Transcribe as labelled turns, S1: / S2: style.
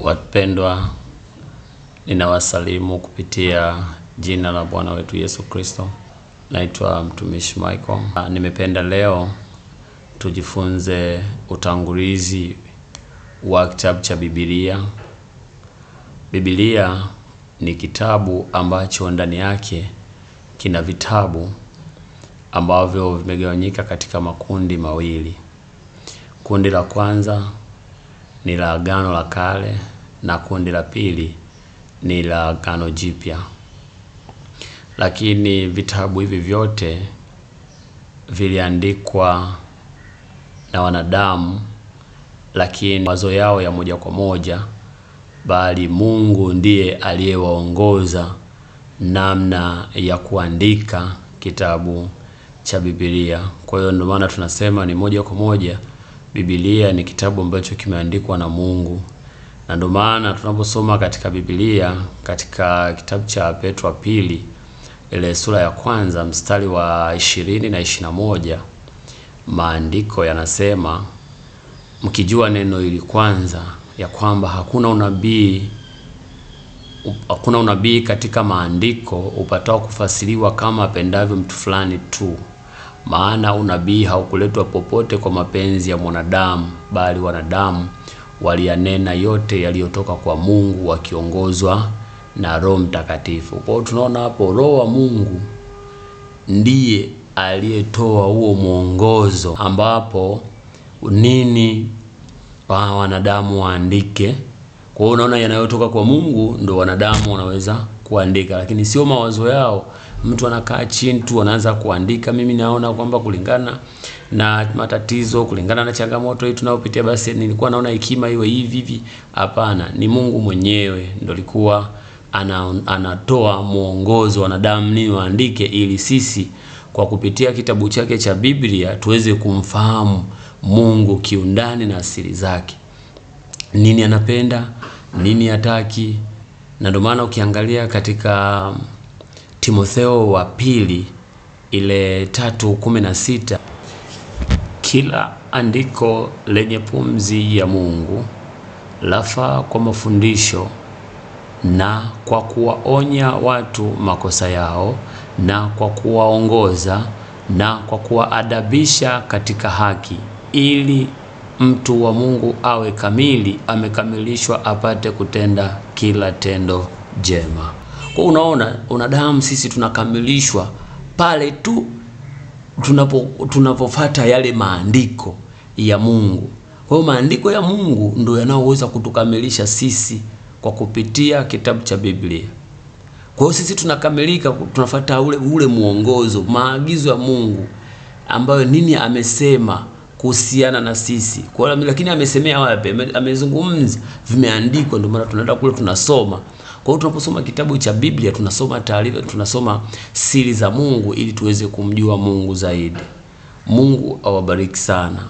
S1: Wapendwa, ninawasalimu kupitia jina la Bwana wetu Yesu Kristo. Naitwa mtumishi Michael. Nimependa leo tujifunze utangulizi wa kitabu cha Biblia. Biblia ni kitabu ambacho ndani yake kina vitabu ambavyo vimegawanyika katika makundi mawili. Kundi la kwanza ni la Agano la Kale na kundi la pili ni la Agano Jipya. Lakini vitabu hivi vyote viliandikwa na wanadamu, lakini wazo yao ya moja kwa moja, bali Mungu ndiye aliyewaongoza namna ya kuandika kitabu cha Biblia. Kwa hiyo ndio maana tunasema ni moja kwa moja Biblia ni kitabu ambacho kimeandikwa na Mungu. Na ndio maana tunaposoma katika Biblia katika kitabu cha Petro wa pili ile sura ya kwanza mstari wa 20 na 21, maandiko yanasema, mkijua neno hili kwanza, ya kwamba hakuna unabii katika maandiko upatao kufasiriwa kama apendavyo mtu fulani tu. Maana unabii haukuletwa popote kwa mapenzi ya mwanadamu, bali wanadamu waliyanena yote yaliyotoka kwa Mungu wakiongozwa na Roho Mtakatifu. Kwa hiyo tunaona hapo Roho wa Mungu ndiye aliyetoa huo mwongozo ambapo nini wanadamu waandike. Kwa hiyo unaona yanayotoka kwa Mungu ndio wanadamu wanaweza kuandika, lakini sio mawazo yao. Mtu anakaa chini tu anaanza kuandika, mimi naona kwamba kulingana na matatizo, kulingana na changamoto hii tunayopitia, basi nilikuwa naona hekima iwe hivi. Hapana, ni Mungu mwenyewe ndio alikuwa anatoa mwongozo wanadamu ni waandike, ili sisi kwa kupitia kitabu chake cha Biblia tuweze kumfahamu Mungu kiundani na asili zake. Nini anapenda, nini hataki. Na ndio maana ukiangalia katika Timotheo wa pili ile 3:16, kila andiko lenye pumzi ya Mungu lafaa kwa mafundisho na kwa kuwaonya watu makosa yao na kwa kuwaongoza na kwa kuwaadabisha katika haki, ili mtu wa Mungu awe kamili, amekamilishwa apate kutenda kila tendo jema. Kwa unaona, wanadamu sisi tunakamilishwa pale tu tunapofuata yale maandiko ya Mungu. Kwa hiyo maandiko ya Mungu ndio yanayoweza kutukamilisha sisi kwa kupitia kitabu cha Biblia. Kwa hiyo sisi tunakamilika tunafuata ule muongozo, maagizo ya Mungu ambayo nini amesema kuhusiana na sisi. Kwa hiyo lakini amesemea wapi? Amezungumza, vimeandikwa, ndio maana tunaenda kule tunasoma. Kwa hiyo tunaposoma kitabu cha Biblia tunasoma taarifa, tunasoma siri za Mungu ili tuweze kumjua Mungu zaidi. Mungu awabariki sana.